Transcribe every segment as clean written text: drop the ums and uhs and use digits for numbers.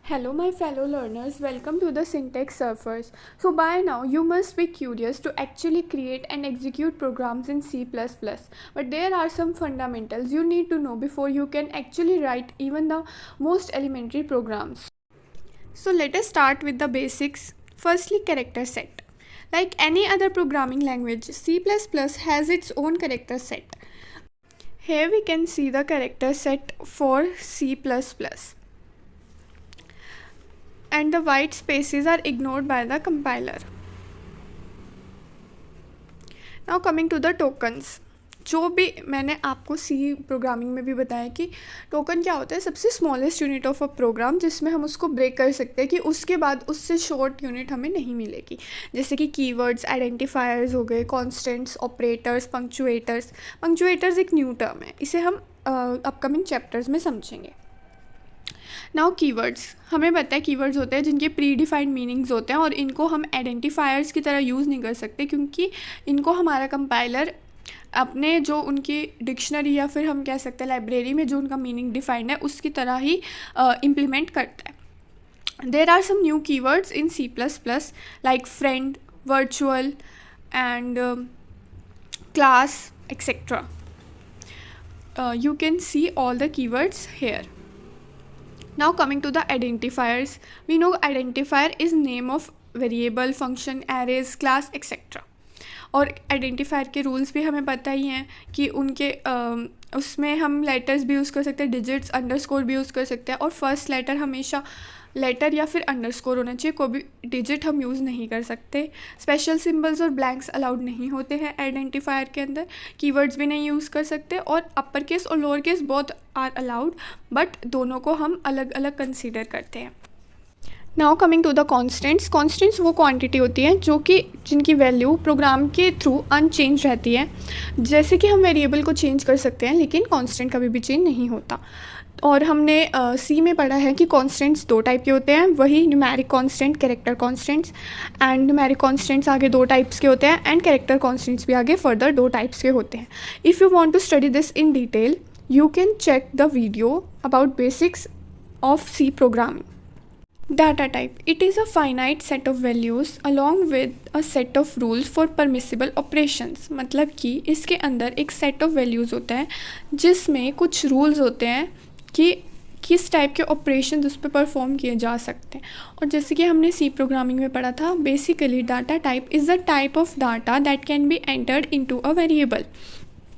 Hello, my fellow learners. Welcome to the Syntax Surfers. So, by now, you must be curious to actually create and execute programs in C++. But there are some fundamentals you need to know before you can actually write even the most elementary programs. So, let us start with the basics. Firstly, character set. Like any other programming language, C++ has its own character set. Here we can see the character set for C++. And the white spaces are ignored by the compiler. Now coming to the tokens. जो भी मैंने आपको सी programming में भी बताया कि token क्या होता है, सबसे smallest unit of a program जिसमें हम उसको ब्रेक कर सकते हैं कि उसके बाद उससे शॉर्ट यूनिट हमें नहीं मिलेगी. जैसे कि कीवर्ड्स, आइडेंटिफायर्स हो गए, कॉन्स्टेंट्स, ऑपरेटर्स, पंक्चुएटर्स. पंक्चुएटर्स एक न्यू टर्म है, इसे हम अपकमिंग चैप्टर्स में समझेंगे. नाउ कीवर्ड्स, हमें पता है कीवर्ड्स होते हैं जिनके प्री डिफाइंड मीनिंग्स होते हैं और इनको हम आइडेंटिफायर्स की तरह यूज़ नहीं कर सकते क्योंकि इनको हमारा कंपाइलर अपने जो उनकी डिक्शनरी या फिर हम कह सकते हैं लाइब्रेरी में जो उनका मीनिंग डिफाइंड है उसकी तरह ही इम्प्लीमेंट करता है. There are some new keywords in C++ like friend, virtual and class etc. You can see all the keywords here. Now coming to the identifiers, we know identifier is name of variable, function, arrays, class etc. और identifier के rules भी हमें पता ही हैं कि उनके उसमें हम लेटर्स भी यूज़ कर सकते हैं, डिजिट्स, अंडरस्कोर भी यूज़ कर सकते हैं और फर्स्ट लेटर हमेशा लेटर या फिर अंडरस्कोर होना चाहिए, कोई भी डिजिट हम यूज़ नहीं कर सकते. स्पेशल सिंबल्स और ब्लैंक्स अलाउड नहीं होते हैं आइडेंटिफायर के अंदर. कीवर्ड्स भी नहीं यूज़ कर सकते और अपर केस और lower case both are allowed, but दोनों को हम अलग अलग कंसीडर करते हैं. Now coming to the constants. Constants वो क्वांटिटी होती हैं जो कि जिनकी वैल्यू प्रोग्राम के थ्रू अनचेंज रहती है. जैसे कि हम वेरिएबल को चेंज कर सकते हैं लेकिन कॉन्स्टेंट कभी भी चेंज नहीं होता. और हमने सी में पढ़ा है कि कॉन्स्टेंट्स दो टाइप के होते हैं, वही numeric constant, character constants. And numeric constants आगे दो टाइप्स के होते हैं एंड कैरेक्टर कॉन्स्टेंट्स भी आगे फर्दर दो टाइप्स के होते हैं. If you want to study this in detail you can check the video about basics of C programming. Data type. It is a finite set of values along with a set of rules for permissible operations. मतलब कि इसके अंदर एक set of values होता है जिसमें कुछ rules होते हैं कि किस टाइप के ऑपरेशन उस पर परफॉर्म किए जा सकते हैं. और जैसे कि हमने सी प्रोग्रामिंग में पढ़ा था, basically data type is the type of data that can be entered into a variable.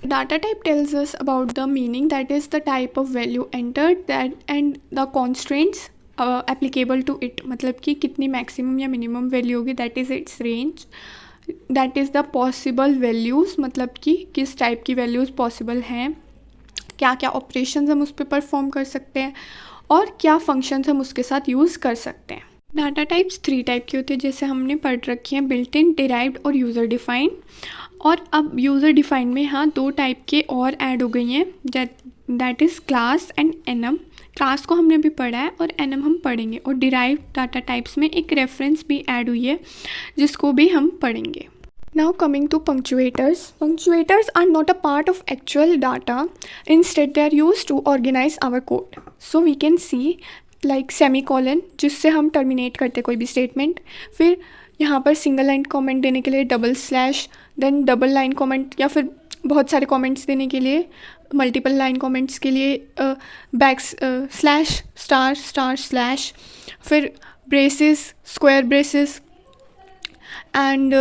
Data type tells us about the meaning, that is the type of value entered that and the constraints applicable to it. मतलब कि कितनी maximum या minimum value होगी, that is its range, that is the possible values, मतलब कि किस type की values possible हैं, क्या क्या operations हम उस पर perform कर सकते हैं और क्या functions हम उसके साथ use कर सकते हैं. डाटा टाइप्स 3 टाइप की होती है जैसे हमने पढ़ रखी हैं, बिल्ट इन, डिराइव्ड और यूज़र डिफाइंड. और अब यूज़र डिफाइंड में यहाँ 2 टाइप के और ऐड हो गई हैं, that is class and annum. Class को हमने भी पढ़ा है और एनम हम पढ़ेंगे. और डिराइव्ड डाटा टाइप्स में एक रेफरेंस भी ऐड हुई है जिसको भी हम पढ़ेंगे. Now coming to punctuators. Punctuators are not a part of actual data. Instead, they are used to organize our code. So we can see like semicolon जिससे हम टर्मिनेट करते कोई भी स्टेटमेंट. फिर यहाँ पर सिंगल लाइन कमेंट देने के लिए double slash, then double line comment या फिर बहुत सारे कमेंट्स देने के लिए, मल्टीपल लाइन कमेंट्स के लिए back slash, star star slash, फिर braces, square braces and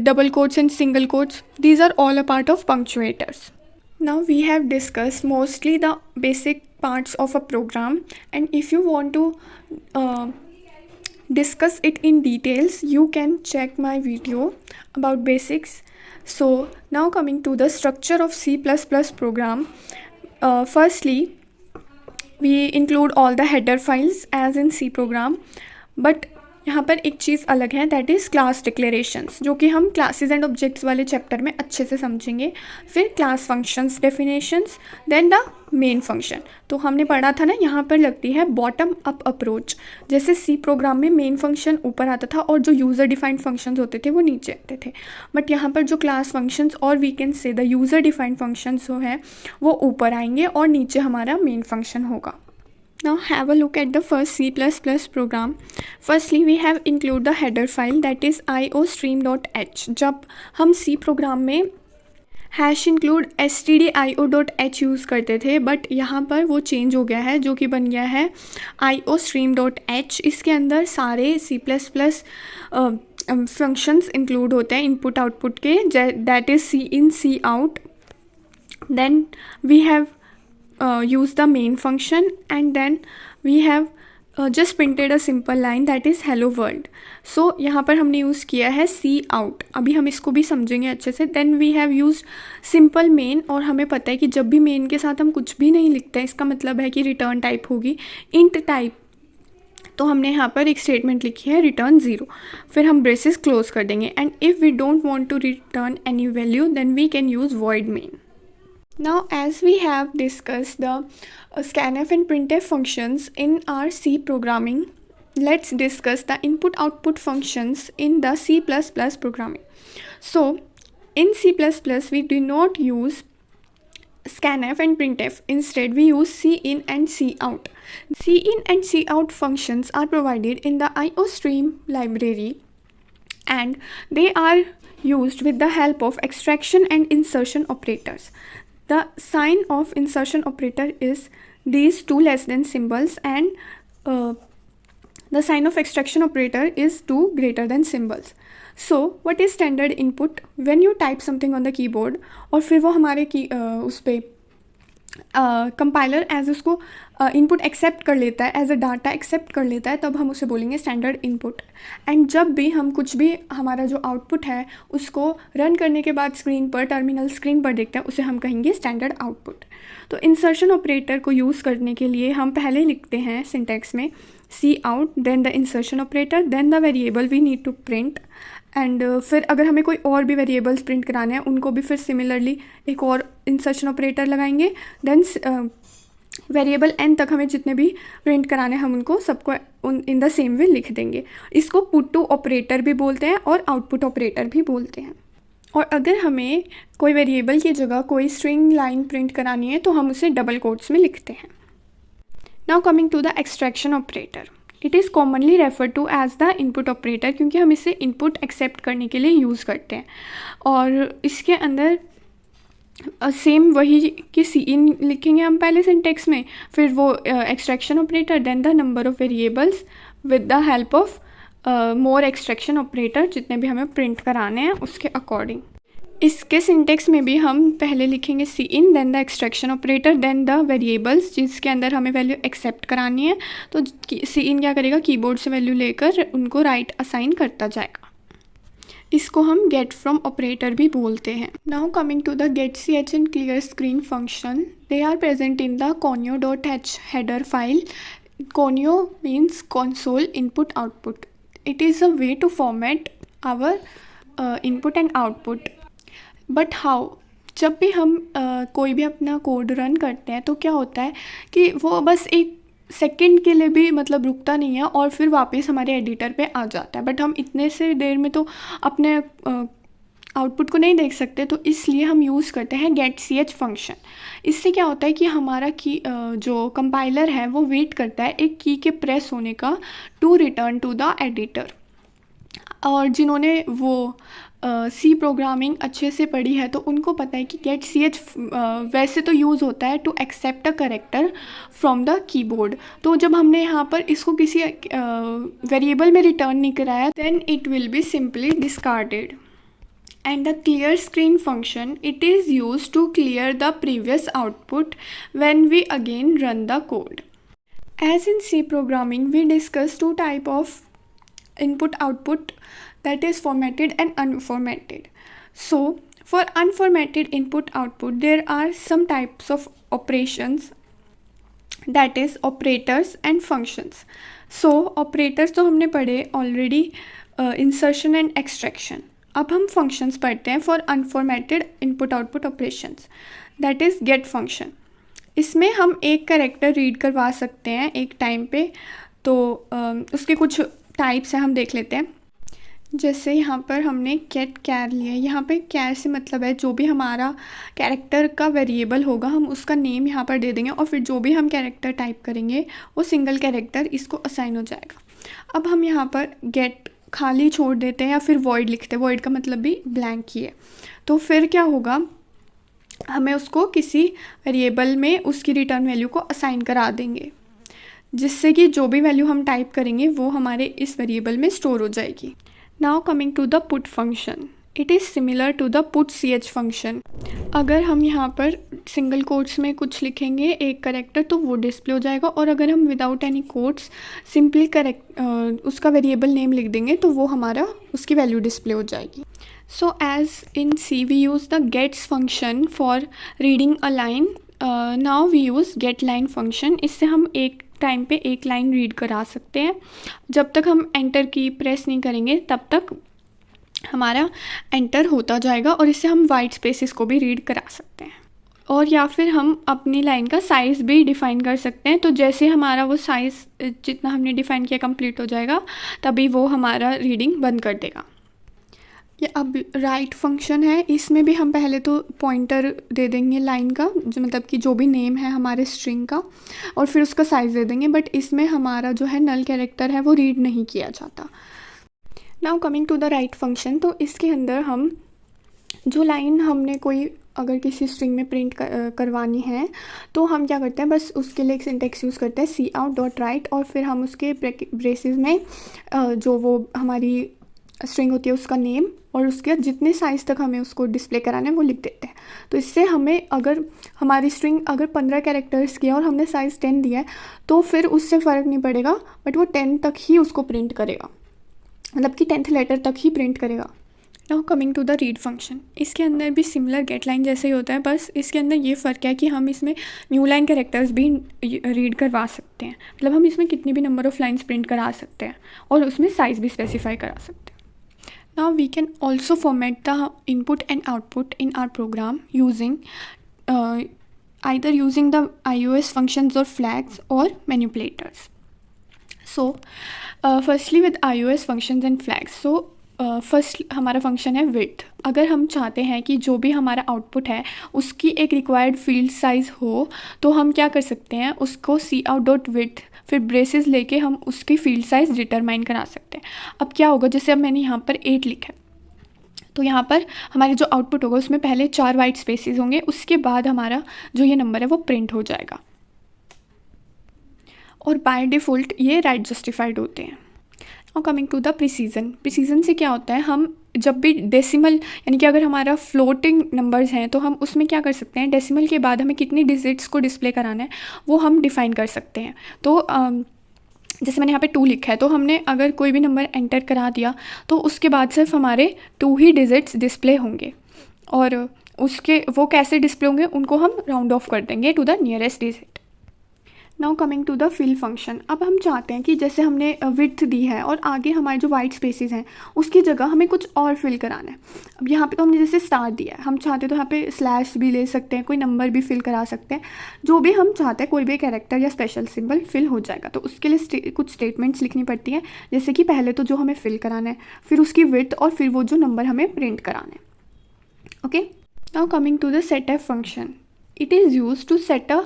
double quotes and single quotes. These are all a part of punctuators. Now we have discussed mostly the basic parts of a program, and if you want to discuss it in details you can check my video about basics. So now coming to the structure of C++ program. Firstly we include all the header files as in C program, but यहाँ पर एक चीज़ अलग है, that is class declarations, जो कि हम classes and objects वाले chapter में अच्छे से समझेंगे. फिर class functions definitions, then the main function. तो हमने पढ़ा था ना, यहाँ पर लगती है बॉटम अप अप्रोच. जैसे सी प्रोग्राम में मेन फंक्शन ऊपर आता था और जो यूज़र डिफाइंड फंक्शंस होते थे वो नीचे आते थे, बट यहाँ पर जो क्लास फंक्शंस और we can say the user defined functions जो है वो ऊपर आएंगे और नीचे हमारा मेन फंक्शन होगा. Now have a look at the first C++ program. Firstly, we have include the header file that is iostream.h. जब हम C प्रोग्राम में हैश इंक्लूड stdio.h यूज़ करते थे, बट यहाँ पर वो चेंज हो गया है, जो कि बन गया है iostream.h. इसके अंदर सारे C++ फंक्शंस इंक्लूड होते हैं इनपुट आउटपुट के, that is C in C out. Then we have use the main function, and then we have just printed a simple line that is hello world. So यहाँ पर हमने use किया है सी out. अभी हम इसको भी समझेंगे अच्छे से. then we have used simple main, और हमें पता है कि जब भी main के साथ हम कुछ भी नहीं लिखते हैं, इसका मतलब है कि रिटर्न टाइप होगी int टाइप. तो हमने यहाँ पर एक स्टेटमेंट लिखी है रिटर्न 0, फिर हम ब्रेसेस क्लोज कर देंगे. And if we don't want to return any value, then we can use void main. Now, as we have discussed the scanf and printf functions in our C programming, let's discuss the input-output functions in the C++ programming. So, in C++, we do not use scanf and printf. Instead, we use cin and cout. Cin and cout functions are provided in the iostream library, and they are used with the help of extraction and insertion operators. The sign of insertion operator is these two less than symbols, and the sign of extraction operator is two greater than symbols. So what is standard input? When you type something on the keyboard और फिर वो हमारे उस पर compiler as उसको input accept कर लेता है, एज अ डाटा एक्सेप्ट कर लेता है, तब हम उसे बोलेंगे स्टैंडर्ड इनपुट. एंड जब भी हम कुछ भी हमारा जो आउटपुट है उसको रन करने के बाद स्क्रीन पर, टर्मिनल स्क्रीन पर देखते हैं, उसे हम कहेंगे स्टैंडर्ड आउटपुट. तो इंसर्शन ऑपरेटर को यूज़ करने के लिए हम पहले लिखते हैं सिंटैक्स में c out, then the insertion operator, then the variable we need to print. And फिर अगर हमें कोई और भी वेरिएबल्स प्रिंट कराने हैं, उनको भी फिर सिमिलरली एक और इंसर्शन ऑपरेटर लगाएंगे. देन वेरिएबल एन तक हमें जितने भी प्रिंट कराने हैं, हम उनको सबको इन द सेम वे लिख देंगे. इसको पुट टू ऑपरेटर भी बोलते हैं और आउटपुट ऑपरेटर भी बोलते हैं. और अगर हमें कोई वेरिएबल की जगह कोई स्ट्रिंग लाइन प्रिंट करानी है, तो हम उसे डबल कोट्स में लिखते हैं. Now coming to the extraction operator. It is commonly refer to as the input operator, क्योंकि हम इसे इनपुट एक्सेप्ट करने के लिए यूज़ करते हैं. और इसके अंदर सेम वही कि सी इन लिखेंगे हम पहले सिंटेक्स में, फिर वो extraction operator, then the number of variables with the help of more extraction operator, जितने भी हमें प्रिंट कराने हैं उसके अकॉर्डिंग. इसके सिंटेक्स में भी हम पहले लिखेंगे c in, then the extraction operator, then the variables जिसके अंदर हमें वैल्यू एक्सेप्ट करानी है. तो सी इन क्या करेगा, कीबोर्ड से वैल्यू लेकर उनको राइट असाइन करता जाएगा. इसको हम गेट फ्रॉम ऑपरेटर भी बोलते हैं. Now coming to the get C H and clear screen function. They are present in the conio.h header file. conio means console input output. It is a way to format our input and output. But how, जब भी हम कोई भी अपना code run करते हैं, तो क्या होता है कि वो बस एक सेकंड के लिए भी मतलब रुकता नहीं है और फिर वापस हमारे एडिटर पे आ जाता है. बट हम इतने से देर में तो अपने आउटपुट को नहीं देख सकते, तो इसलिए हम यूज़ करते हैं गेट सी एच फंक्शन. इससे क्या होता है कि हमारा की जो कंपाइलर है वो वेट करता है एक की के प्रेस होने का to return to the editor. और जिन्होंने वो सी प्रोग्रामिंग अच्छे से पढ़ी है, तो उनको पता है कि गेट सी एच वैसे तो यूज़ होता है to accept a character from the keyboard. तो जब हमने यहाँ पर इसको किसी वेरिएबल में रिटर्न नहीं कराया, then it will be simply discarded. And the clear screen function, it is used to clear the previous output when we again run the code. As in C programming, we discuss two type of input output, that is formatted and unformatted. So for unformatted input output, there are some types of operations, that is operators and functions. So operators तो हमने पढ़े already, insertion and extraction. अब हम functions पढ़ते हैं for unformatted input output operations, that is gate function. इसमें हम एक कैरेक्टर रीड करवा सकते हैं एक टाइम पे. तो उसके कुछ टाइप्स हैं, हम देख लेते हैं. जैसे यहाँ पर हमने गेट कैर लिया है, यहाँ पे कैर से मतलब है जो भी हमारा कैरेक्टर का वेरिएबल होगा हम उसका नेम यहाँ पर दे देंगे और फिर जो भी हम कैरेक्टर टाइप करेंगे वो सिंगल कैरेक्टर इसको असाइन हो जाएगा। अब हम यहाँ पर गेट खाली छोड़ देते हैं या फिर वॉइड लिखते हैं, वॉइड का मतलब भी ब्लैंक ही है। तो फिर क्या होगा, हमें उसको किसी वेरिएबल में उसकी रिटर्न वैल्यू को असाइन करा देंगे, जिससे कि जो भी वैल्यू हम टाइप करेंगे वो हमारे इस वेरिएबल में स्टोर हो जाएगी। Now coming to the put function, it is similar to the put ch function. अगर हम यहाँ पर सिंगल कोट्स में कुछ लिखेंगे एक करेक्टर तो वो डिस्प्ले हो जाएगा, और अगर हम विदाउट एनी कोट्स सिंपली उसका वेरिएबल नेम लिख देंगे तो वो हमारा उसकी वैल्यू डिस्प्ले हो जाएगी। So as in C we use the gets function for reading a line, now we use get line function. इससे हम एक टाइम पे एक लाइन रीड करा सकते हैं। जब तक हम एंटर की प्रेस नहीं करेंगे तब तक हमारा एंटर होता जाएगा, और इससे हम वाइट स्पेसेस को भी रीड करा सकते हैं। और या फिर हम अपनी लाइन का साइज़ भी डिफ़ाइन कर सकते हैं। तो जैसे हमारा वो साइज़ जितना हमने डिफ़ाइन किया कंप्लीट हो जाएगा तभी वो हमारा रीडिंग बंद कर देगा। ये अब राइट फंक्शन है, इसमें भी हम पहले तो पॉइंटर दे देंगे लाइन का, जो मतलब कि जो भी नेम है हमारे स्ट्रिंग का, और फिर उसका साइज़ दे देंगे। बट इसमें हमारा जो है नल कैरेक्टर है वो रीड नहीं किया जाता। Now coming to the write function, तो इसके अंदर हम जो लाइन हमने कोई अगर किसी स्ट्रिंग में प्रिंट करवानी है तो हम क्या करते हैं, बस उसके लिए एक सिंटेक्स यूज़ करते हैं cout.write, और फिर हम उसके ब्रेसेस में जो वो हमारी स्ट्रिंग होती है उसका नेम और उसके जितने साइज़ तक हमें उसको डिस्प्ले कराना है वो लिख देते हैं। तो इससे हमें अगर हमारी स्ट्रिंग अगर 15 कैरेक्टर्स की है और हमने साइज़ 10 दिया है तो फिर उससे फ़र्क नहीं पड़ेगा, बट वो 10 तक ही उसको प्रिंट करेगा, मतलब कि 10th लेटर तक ही प्रिंट करेगा। Now coming to the read function, इसके अंदर भी सिमिलर गेट लाइन जैसे ही होता है, बस इसके अंदर ये फ़र्क है कि हम इसमें न्यू लाइन कैरेक्टर्स भी रीड करवा सकते हैं। मतलब हम इसमें कितनी भी नंबर ऑफ़ लाइन्स प्रिंट करा सकते हैं और उसमें साइज़ भी स्पेसिफाई करा सकते हैं। Now we can also format the input and output in our program using either using the iOS functions or flags or manipulators. So firstly with iOS functions and flags, so first हमारा function है width. अगर हम चाहते हैं कि जो भी हमारा आउटपुट है उसकी एक रिक्वायर्ड फील्ड साइज़ हो तो हम क्या कर सकते हैं, उसको cout.width फिर ब्रेसेस लेके हम उसकी फील्ड साइज़ डिटरमाइन करा सकते हैं। अब क्या होगा, जैसे अब मैंने यहाँ पर 8 लिखा है तो यहाँ पर हमारे जो आउटपुट होगा उसमें पहले 4 वाइट स्पेसेस होंगे, उसके बाद हमारा जो ये नंबर है वो प्रिंट हो जाएगा, और बाय डिफ़ॉल्ट ये राइट जस्टिफाइड होते हैं। और कमिंग टू द प्रिसीजन से क्या होता है, हम जब भी डेसिमल यानी कि अगर हमारा फ्लोटिंग नंबर्स हैं तो हम उसमें क्या कर सकते हैं, डेसिमल के बाद हमें कितनी डिजिट्स को डिस्प्ले कराना है वो हम डिफ़ाइन कर सकते हैं। तो जैसे मैंने यहाँ पे 2 लिखा है तो हमने अगर कोई भी नंबर एंटर करा दिया तो उसके बाद सिर्फ हमारे 2 ही डिजिट्स डिस्प्ले होंगे, और उसके वो कैसे डिस्प्ले होंगे उनको हम राउंड ऑफ कर देंगे to the nearest digit. Now coming to the fill function, अब हम चाहते हैं कि जैसे हमने विड्थ दी है और आगे हमारे जो वाइट स्पेसेस हैं उसकी जगह हमें कुछ और फिल कराना है। अब यहाँ पे तो हमने जैसे स्टार दिया है, हम चाहते तो यहाँ पे स्लैश भी ले सकते हैं, कोई नंबर भी फिल करा सकते हैं, जो भी हम चाहते हैं कोई भी कैरेक्टर या स्पेशल सिंबल फिल हो जाएगा। तो उसके लिए कुछ स्टेटमेंट्स लिखनी पड़ती हैं, जैसे कि पहले तो जो हमें फिल कराना है, फिर उसकी विड्थ, और फिर वो जो नंबर हमें प्रिंट कराना है। Okay, now coming to the setup function, it is use to set a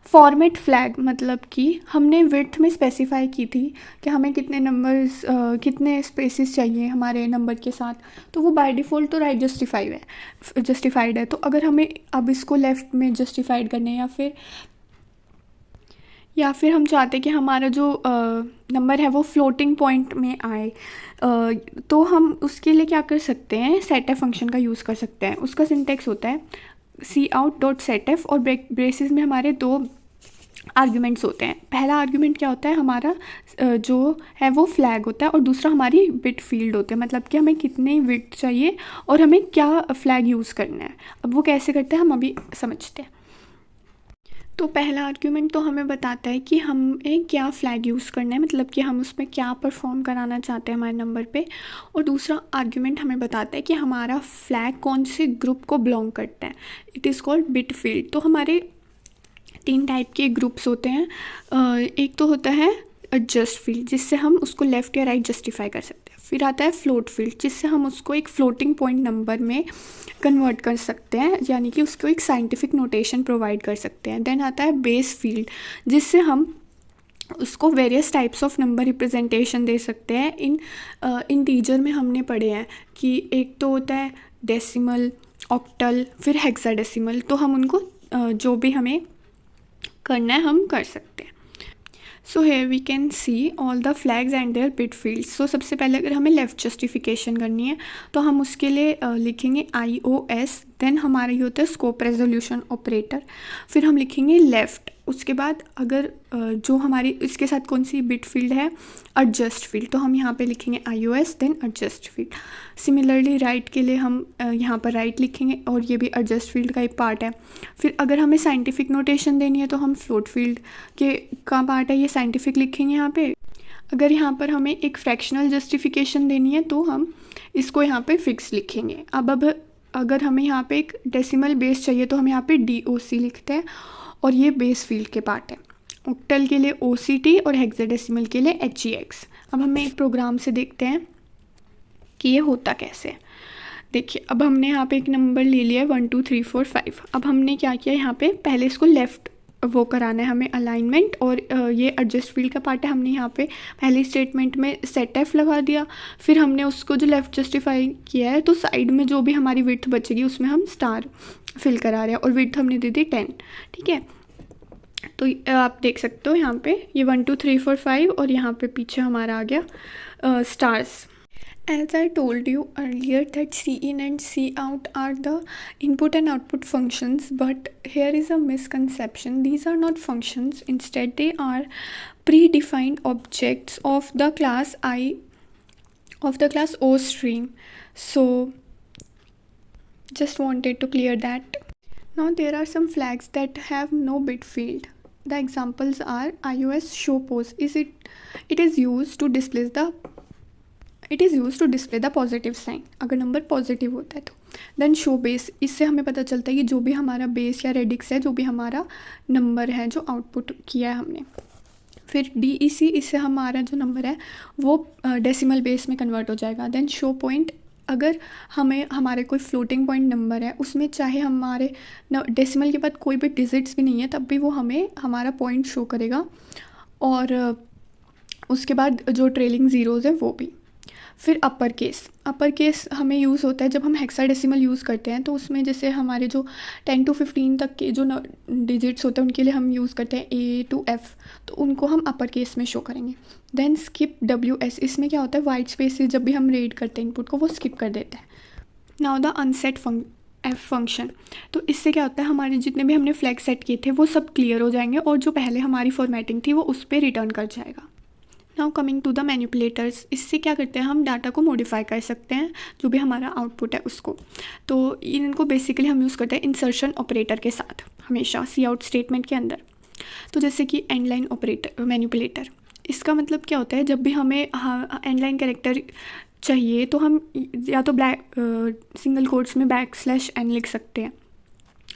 format flag, मतलब कि हमने विड्थ में स्पेसिफाई की थी कि हमें कितने नंबर्स कितने स्पेसेस चाहिए हमारे नंबर के साथ, तो वो बाय डिफ़ॉल्ट तो राइट जस्टिफाइड है। तो अगर हमें अब इसको लेफ़्ट में जस्टिफाइड करने या फिर हम चाहते हैं कि हमारा जो नंबर है वो फ्लोटिंग पॉइंट में आए, तो हम उसके लिए क्या कर सकते हैं, सेटअप फंक्शन का यूज़ कर सकते हैं। उसका सिंटेक्स होता है cout.setf, और ब्रेसेस में हमारे 2 आर्ग्यूमेंट्स होते हैं। पहला आर्ग्यूमेंट क्या होता है, हमारा जो है वो फ्लैग होता है, और दूसरा हमारी बिट फील्ड होती है, मतलब कि हमें कितनी बिट चाहिए और हमें क्या फ्लैग यूज़ करना है। अब वो कैसे करते हैं हम अभी समझते हैं। तो पहला आर्ग्यूमेंट तो हमें बताता है कि हमें क्या फ्लैग यूज़ करना है, मतलब कि हम उसमें क्या परफॉर्म कराना चाहते हैं हमारे नंबर पे, और दूसरा आर्ग्यूमेंट हमें बताता है कि हमारा फ्लैग कौन से ग्रुप को बिलोंग करता है। It is called bit field. तो हमारे 3 टाइप के ग्रुप्स होते हैं। एक तो होता है एडजस्ट फील्ड, जिससे हम उसको लेफ़्ट या राइट जस्टिफाई कर सकते हैं। फिर आता है फ्लोट फील्ड, जिससे हम उसको एक फ्लोटिंग पॉइंट नंबर में कन्वर्ट कर सकते हैं, यानी कि उसको एक साइंटिफिक नोटेशन प्रोवाइड कर सकते हैं। देन आता है बेस फील्ड, जिससे हम उसको various types of number representation दे सकते हैं। इंटीजर में हमने पढ़े हैं कि एक तो होता है डेसिमल, ऑक्टल, फिर हेक्साडेसिमल, तो हम उनको जो भी हमें करना है हम कर सकते हैं। So here we can see all the flags and their bit fields. So सबसे पहले अगर हमें लेफ़्ट जस्टिफिकेशन करनी है तो हम उसके लिए लिखेंगे IOS, देन हमारा ये होता है स्कोप रेजोल्यूशन ऑपरेटर, फिर हम लिखेंगे लेफ़्ट। उसके बाद अगर जो हमारी इसके साथ कौन सी बिट फील्ड है, एडजस्ट फील्ड, तो हम यहाँ पे लिखेंगे IOS then adjust field. Similarly right के लिए हम यहाँ पर राइट लिखेंगे और ये भी एडजस्ट फील्ड का एक पार्ट है। फिर अगर हमें साइंटिफिक नोटेशन देनी है तो हम फ्लोट फील्ड के का पार्ट है, ये साइंटिफिक लिखेंगे यहाँ पे। अगर यहाँ पर हमें एक फ्रैक्शनल जस्टिफिकेशन देनी है तो हम इसको यहाँ पे फिक्स लिखेंगे। अब अगर हमें यहाँ पे एक डेसिमल बेस चाहिए तो हम यहाँ पे DOC लिखते हैं और ये बेस फील्ड के पार्ट है। ऑक्टल के लिए OCT और हेक्साडेसिमल के लिए HEX। अब हम एक प्रोग्राम से देखते हैं कि ये होता कैसे है। देखिए, अब हमने यहाँ पे एक नंबर ले लिया है 1 2 3 4 5। अब हमने क्या किया, यहाँ पे पहले इसको लेफ़्ट वो कराना है हमें अलाइनमेंट, और ये एडजस्ट फील्ड का पार्ट है। हमने यहाँ पे पहली स्टेटमेंट में सेट F लगा दिया, फिर हमने उसको जो लेफ़्ट जस्टिफाई किया है तो साइड में जो भी हमारी विड्थ बचेगी उसमें हम स्टार फिल करा रहे हैं, और विड्थ हमने दे दी 10। ठीक है, तो आप देख सकते हो यहाँ पे ये 1 2 3 4 5 और यहाँ पे पीछे हमारा आ गया stars. As I told you earlier that Cin and Cout are the input and output functions, but here is a misconception. These are not functions. Instead, they are predefined objects of the class O stream. So, just wanted to clear that. Now there are some flags that have no bit field. The examples are IOS show pose. It is used to display the positive sign, अगर number positive होता है तो। Then show base, इससे हमें पता चलता है कि जो भी हमारा बेस या रेडिक्स है, जो भी हमारा नंबर है जो आउटपुट किया है हमने। फिर DEC, इससे हमारा जो नंबर है वो डेसिमल बेस में कन्वर्ट हो जाएगा। देन शो पॉइंट, अगर हमारे कोई फ्लोटिंग पॉइंट नंबर है उसमें चाहे हमारे डेसिमल के बाद कोई भी डिजिट्स भी नहीं है तब भी वो हमें हमारा पॉइंट शो करेगा, और उसके बाद जो ट्रेलिंग ज़ीरोज़ है वो भी। फिर अपर केस हमें यूज़ होता है जब हम हेक्साडेसिमल यूज़ करते हैं, तो उसमें जैसे हमारे जो 10 to 15 तक के जो डिजिट्स होते हैं उनके लिए हम यूज़ करते हैं A to F, तो उनको हम अपर केस में शो करेंगे। देन स्किप WS, इसमें क्या होता है, वाइट स्पेस से जब भी हम रीड करते हैं इनपुट को वो स्किप कर देता है। Now the unset F function, तो इससे क्या होता है, हमारे जितने भी हमने फ्लैग सेट किए थे वो सब क्लियर हो जाएंगे और जो पहले हमारी फॉर्मेटिंग थी वो उस पर रिटर्न कर जाएगा। Now coming to the manipulators, इससे क्या करते हैं, हम डाटा को मॉडिफाई कर सकते हैं जो भी हमारा आउटपुट है उसको। तो इनको बेसिकली हम यूज़ करते हैं इंसर्शन ऑपरेटर के साथ, हमेशा सी आउट स्टेटमेंट के अंदर। तो जैसे कि एंड लाइन ऑपरेटर मैनिपुलेटर, इसका मतलब क्या होता है, जब भी हमें एंड लाइन कैरेक्टर चाहिए तो हम या तो सिंगल कोट्स में /n लिख सकते हैं,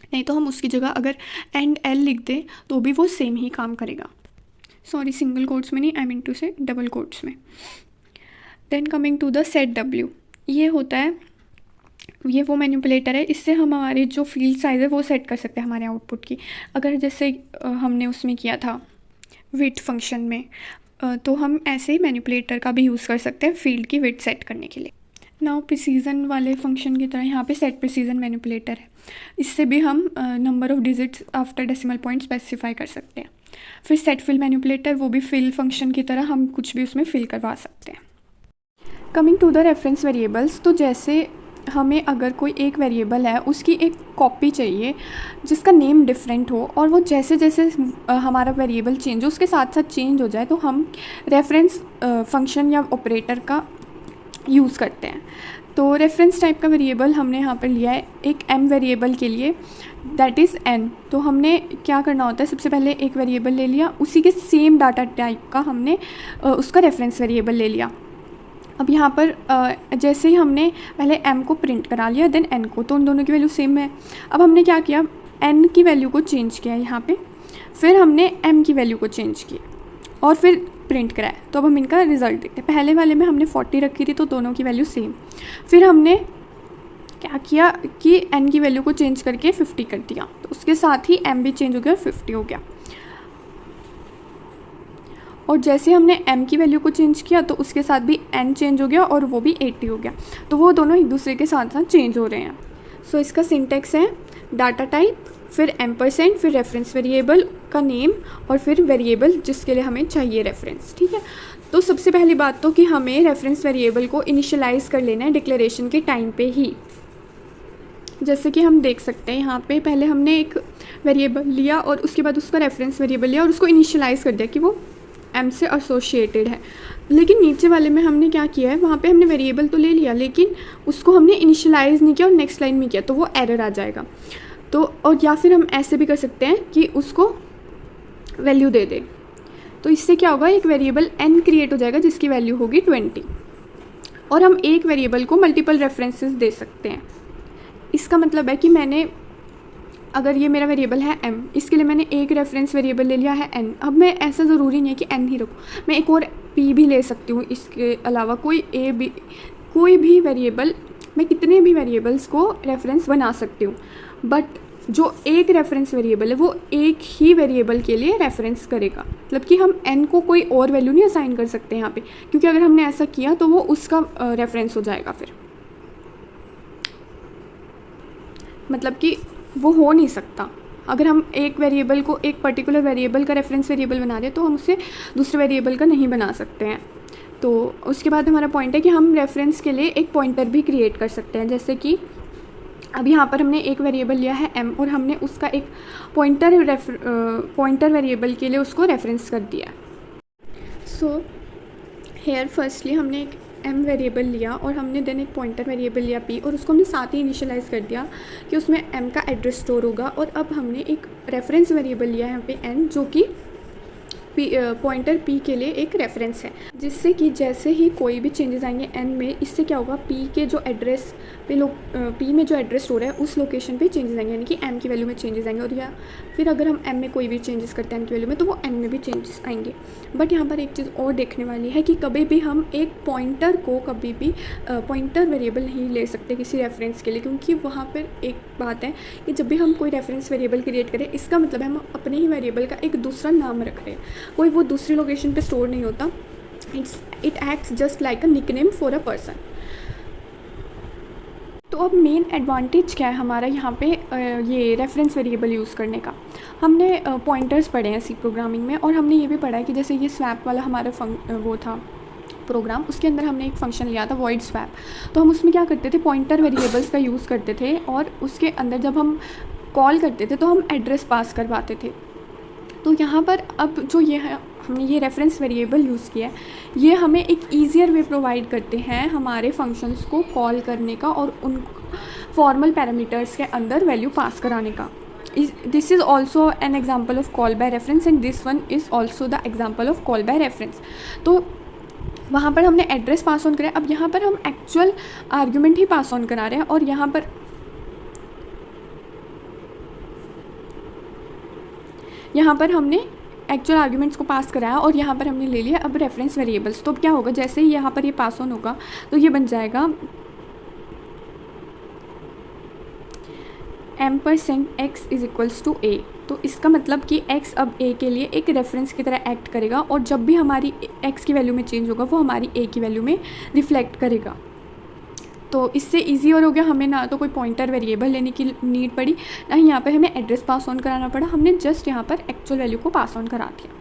नहीं तो हम उसकी जगह अगर एंड L लिख दें तो भी वो सेम ही काम करेगा। सॉरी, सिंगल कोट्स में नहीं, I mean to say double quotes में। Then coming to the set W, ये होता है, ये वो मैनिपुलेटर है, इससे हम हमारे जो फील्ड साइज़ है वो सेट कर सकते हैं हमारे आउटपुट की। अगर जैसे हमने उसमें किया था विड्थ फंक्शन में, तो हम ऐसे ही मैनिपुलेटर का भी यूज़ कर सकते हैं फील्ड की विड्थ सेट करने के लिए। नाउ प्रिसीजन वाले फंक्शन की तरह यहाँ पे सेट प्रिसीजन मैनिपुलेटर है, इससे भी हम number of digits after decimal point specify कर सकते हैं। फिर सेट फिल मैनिपुलेटर, वो भी फिल फंक्शन की तरह हम कुछ भी उसमें फिल करवा सकते हैं। Coming to the reference variables, तो जैसे हमें अगर कोई एक वेरिएबल है उसकी एक कॉपी चाहिए जिसका नेम डिफरेंट हो, और वो जैसे जैसे हमारा वेरिएबल चेंज हो उसके साथ साथ चेंज हो जाए, तो हम रेफरेंस फंक्शन या ऑपरेटर का यूज़ करते हैं। तो रेफरेंस टाइप का वेरिएबल हमने यहाँ पर लिया है एक m वेरिएबल के लिए, दैट इज़ n। तो हमने क्या करना होता है, सबसे पहले एक वेरिएबल ले लिया, उसी के सेम डाटा टाइप का हमने उसका रेफरेंस वेरिएबल ले लिया। अब यहाँ पर जैसे ही हमने पहले m को प्रिंट करा लिया देन n को, तो उन दोनों की वैल्यू सेम है। अब हमने क्या किया, n की वैल्यू को चेंज किया यहाँ पे, फिर हमने m की वैल्यू को चेंज किया, और फिर प्रिंट कराया। तो अब हम इनका रिज़ल्ट देखते हैं। पहले वाले में हमने 40 रखी थी तो दोनों की वैल्यू सेम। फिर हमने क्या किया कि n की वैल्यू को चेंज करके 50 कर दिया, तो उसके साथ ही m भी चेंज हो गया और 50 हो गया। और जैसे हमने m की वैल्यू को चेंज किया तो उसके साथ भी n चेंज हो गया और वो भी 80 हो गया। तो वो दोनों एक दूसरे के साथ साथ चेंज हो रहे हैं। सो इसका सिंटेक्स है डाटा टाइप, फिर %, फिर रेफरेंस वेरिएबल का नेम और फिर वेरिएबल जिसके लिए हमें चाहिए रेफरेंस। ठीक है, तो सबसे पहली बात तो कि हमें रेफरेंस वेरिएबल को इनिशियलाइज़ कर लेना है डिक्लेरेशन के टाइम पे ही। जैसे कि हम देख सकते हैं यहाँ पे पहले हमने एक वेरिएबल लिया और उसके बाद उसका रेफरेंस वेरिएबल लिया और उसको इनिशियलाइज़ कर दिया कि वो m से एसोसिएटेड है। लेकिन नीचे वाले में हमने क्या किया है, वहाँ पे हमने वेरिएबल तो ले लिया लेकिन उसको हमने इनिशियलाइज़ नहीं किया और नेक्स्ट लाइन में किया, तो वो एरर आ जाएगा। तो और या फिर हम ऐसे भी कर सकते हैं कि उसको वैल्यू दे दें। तो इससे क्या होगा, एक वेरिएबल n क्रिएट हो जाएगा जिसकी वैल्यू होगी 20। और हम एक वेरिएबल को मल्टीपल रेफरेंसेस दे सकते हैं। इसका मतलब है कि मैंने, अगर ये मेरा वेरिएबल है m, इसके लिए मैंने एक रेफरेंस वेरिएबल ले लिया है n। अब मैं ऐसा ज़रूरी नहीं है कि n ही रखूँ, मैं एक और p भी ले सकती हूँ। इसके अलावा कोई भी वेरिएबल, मैं कितने भी वेरिएबल्स को रेफरेंस बना सकती हूँ। बट जो एक रेफरेंस वेरिएबल है वो एक ही वेरिएबल के लिए रेफरेंस करेगा। मतलब कि हम n को कोई और वैल्यू नहीं असाइन कर सकते यहाँ पे, क्योंकि अगर हमने ऐसा किया तो वो उसका रेफरेंस हो जाएगा। फिर मतलब कि वो हो नहीं सकता। अगर हम एक वेरिएबल को, एक पर्टिकुलर वेरिएबल का रेफरेंस वेरिएबल बना रहे हैं तो हम उसे दूसरे वेरिएबल का नहीं बना सकते हैं। तो उसके बाद हमारा पॉइंट है कि हम रेफरेंस के लिए एक पॉइंटर भी क्रिएट कर सकते हैं। जैसे कि अब यहाँ पर हमने एक वेरिएबल लिया है m और हमने उसका एक पॉइंटर वेरिएबल के लिए उसको रेफरेंस कर दिया। सो हेयर फर्स्टली हमने एक m वेरिएबल लिया और हमने देन एक पॉइंटर वेरिएबल लिया p और उसको हमने साथ ही इनिशियलाइज़ कर दिया कि उसमें m का एड्रेस स्टोर होगा। और अब हमने एक रेफरेंस वेरिएबल लिया है यहाँ पे n, जो कि पॉइंटर p के लिए एक रेफरेंस है, जिससे कि जैसे ही कोई भी चेंजेस आएंगे n में, इससे क्या होगा, p के जो एड्रेस पे p में जो एड्रेस स्टोर है उस लोकेशन पे चेंजेस आएंगे, यानी कि m की वैल्यू में चेंजेस आएंगे। और या फिर अगर हम m में कोई भी चेंजेस करते हैं m की वैल्यू में, तो वो n में भी चेंजेस आएंगे। बट यहाँ पर एक चीज़ और देखने वाली है कि कभी भी हम एक पॉइंटर को कभी भी पॉइंटर वेरिएबल नहीं ले सकते किसी रेफरेंस के लिए, क्योंकि वहाँ पर एक बात है कि जब भी हम कोई रेफरेंस वेरिएबल क्रिएट करें, इसका मतलब है हम अपने ही वेरिएबल का एक दूसरा नाम रख रहे हैं, कोई वो दूसरी लोकेशन पे स्टोर नहीं होता। It acts just like a nickname for a person. तो अब मेन एडवांटेज क्या है हमारा यहाँ पे ये रेफरेंस वेरिएबल यूज़ करने का। हमने पॉइंटर्स पढ़े हैं सी प्रोग्रामिंग में, और हमने ये भी पढ़ा है कि जैसे ये स्वैप वाला हमारा वो था प्रोग्राम, उसके अंदर हमने एक फंक्शन लिया था वॉइड स्वैप। तो हम उसमें क्या करते थे, पॉइंटर वेरिएबल्स का यूज़ करते थे और उसके अंदर जब हम कॉल करते थे तो हम एड्रेस पास करवाते थे। तो यहाँ पर अब जो ये है, हमने ये रेफरेंस वेरिएबल यूज़ किया है, ये हमें एक ईजियर वे प्रोवाइड करते हैं हमारे फंक्शंस को कॉल करने का और उन फॉर्मल पैरामीटर्स के अंदर वैल्यू पास कराने का। This is also an example of call by reference and this one is also the example of call by reference. तो वहाँ पर हमने एड्रेस पास ऑन करा, अब यहाँ पर हम actual argument he pass on करा रहे हैं, और यहाँ पर हमने एक्चुअल आर्ग्यूमेंट्स को पास कराया और यहाँ पर हमने ले लिया अब रेफरेंस वेरिएबल्स। तो अब क्या होगा, जैसे ही यहाँ पर ये पास ऑन होगा तो ये बन जाएगा %x = a। तो इसका मतलब कि x अब a के लिए एक रेफरेंस की तरह एक्ट करेगा, और जब भी हमारी x की वैल्यू में चेंज होगा वो हमारी a की वैल्यू में रिफ्लेक्ट करेगा। तो इससे इजी और हो गया, हमें ना तो कोई पॉइंटर वेरिएबल लेने की नीड पड़ी, ना ही यहाँ पर हमें एड्रेस पास ऑन कराना पड़ा, हमने जस्ट यहाँ पर एक्चुअल वैल्यू को पास ऑन करा दिया।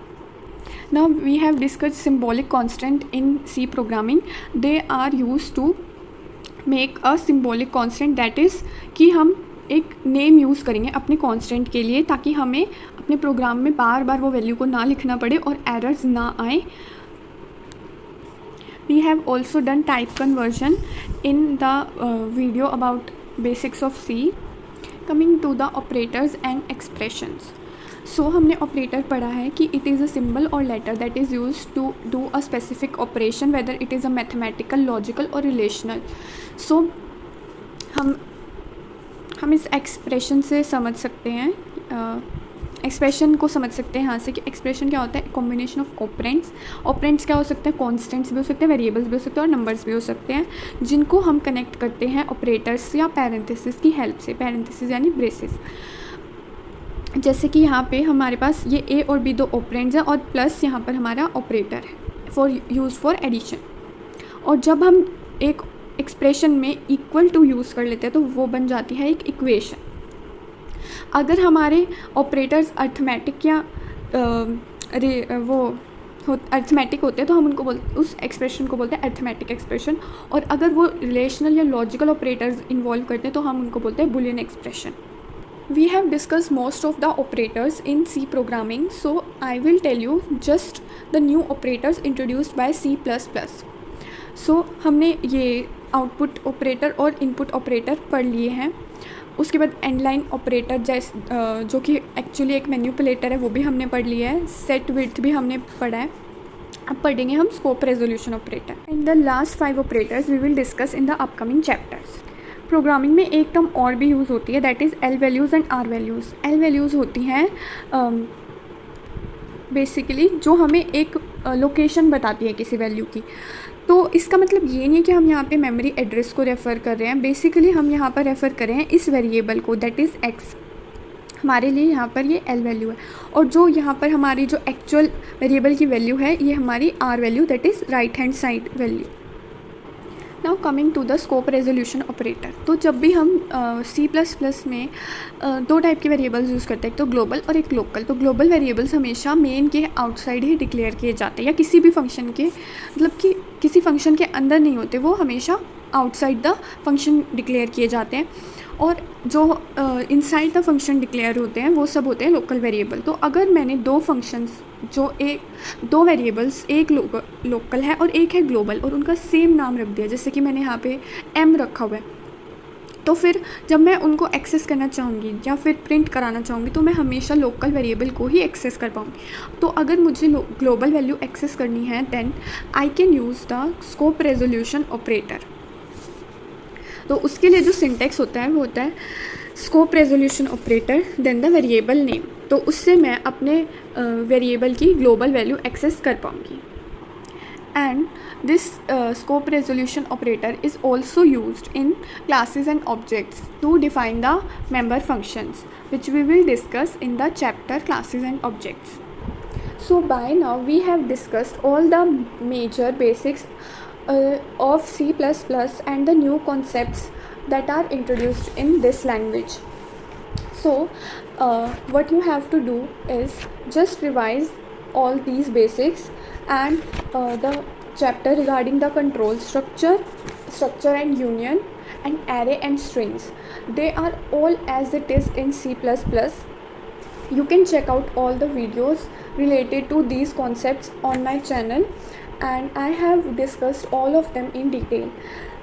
Now we have discussed symbolic constant in C programming. They are use to make a symbolic constant, that is कि हम एक नेम यूज़ करेंगे अपने कांस्टेंट के लिए, ताकि हमें अपने प्रोग्राम में बार बार वो वैल्यू को ना लिखना पड़े और एरर्स ना आए। We have also done type conversion in the video about basics of C. Coming to the operators and expressions. So हमने operator पढ़ा है कि it is a symbol or letter that is used to do a specific operation, whether it is a mathematical, logical or relational. So हम इस expression से समझ सकते हैं एक्सप्रेशन को समझ सकते हैं यहाँ से कि एक्सप्रेशन क्या होता है, कॉम्बिनेशन ऑफ ऑपरेंड्स। ऑपरेंड्स क्या हो सकते हैं, कॉन्स्टेंट्स भी हो सकते हैं, वेरिएबल्स भी हो सकते हैं और नंबर्स भी हो सकते हैं, जिनको हम कनेक्ट करते हैं ऑपरेटर्स या पैरेंथेसिस की हेल्प से। पैरेंथेसिस यानी ब्रेसेस। जैसे कि यहाँ पे हमारे पास ये ए और बी दो ऑपरेंड्स हैं और प्लस यहाँ पर हमारा ऑपरेटर है फॉर यूज़ फॉर एडिशन। और जब हम एक एक्सप्रेशन में इक्वल टू यूज़ कर लेते हैं तो वो बन जाती है एक इक्वेशन। अगर हमारे ऑपरेटर्स अर्थमेटिक या अर्थमेटिक होते हैं तो हम उनको उस एक्सप्रेशन को बोलते हैं अर्थमेटिक एक्सप्रेशन। और अगर वो रिलेशनल या लॉजिकल ऑपरेटर्स इन्वॉल्व करते हैं तो हम उनको बोलते हैं Boolean expression. We have discussed most of the operators in C programming, so I will tell you just the new operators introduced by C++. So हमने ये आउटपुट ऑपरेटर और इनपुट ऑपरेटर पढ़ लिए हैं। उसके बाद एंड लाइन ऑपरेटर जो कि एक्चुअली एक मैनिपुलेटर है वो भी हमने पढ़ लिया है। सेट विड्थ भी हमने पढ़ा है। अब पढ़ेंगे हम scope resolution operator. In the last 5 operators we will discuss in the upcoming chapters. Programming में एक टर्म और भी यूज़ होती है, that is L values and R values. L values होती हैं बेसिकली जो हमें एक लोकेशन बताती है किसी वैल्यू की। तो इसका मतलब ये नहीं है कि हम यहाँ पे मेमोरी एड्रेस को रेफ़र कर रहे हैं, बेसिकली हम यहाँ पर रेफ़र कर रहे हैं इस वेरिएबल को, दैट इज़ एक्स। हमारे लिए यहाँ पर ये एल वैल्यू है और जो यहाँ पर हमारी जो एक्चुअल वेरिएबल की वैल्यू है ये हमारी R value, that is right hand side value. Now coming to the scope resolution operator. तो जब भी हम C++ में दो टाइप के वेरिएबल्स यूज़ करते हैं, एक तो ग्लोबल और एक लोकल। तो ग्लोबल वेरिएबल्स हमेशा मेन के आउटसाइड ही डिक्लेयर किए जाते हैं या किसी भी फंक्शन के, मतलब कि किसी फंक्शन के अंदर नहीं होते, वो हमेशा आउटसाइड द फंक्शन डिक्लेयर किए जाते हैं। और जो इनसाइड द फंक्शन डिक्लेयर होते हैं वो सब होते हैं लोकल वेरिएबल। तो अगर मैंने दो फंक्शंस दो वेरिएबल्स, एक लोकल है और एक है ग्लोबल, और उनका सेम नाम रख दिया, जैसे कि मैंने यहाँ पे m रखा हुआ है, तो फिर जब मैं उनको एक्सेस करना चाहूँगी या फिर प्रिंट कराना चाहूँगी तो मैं हमेशा लोकल वेरिएबल को ही एक्सेस कर पाऊँगी। तो अगर मुझे ग्लोबल वैल्यू एक्सेस करनी है then I can use the scope resolution operator. तो उसके लिए जो सिंटेक्स होता है वो होता है scope resolution operator then the variable name. तो उससे मैं अपने वेरिएबल की ग्लोबल वैल्यू एक्सेस कर पाऊँगी। And this scope resolution operator is also used in classes and objects to define the member functions which we will discuss in the chapter classes and objects. So by now we have discussed all the major basics of C++ and the new concepts that are introduced in this language. So what you have to do is just revise all these basics and the chapter regarding the control structure and union and array and strings. They are all as it is in C++. You can check out all the videos related to these concepts on my channel, and I have discussed all of them in detail.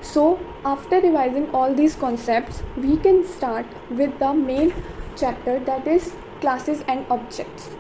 So after revising all these concepts, we can start with the main chapter, that is classes and objects.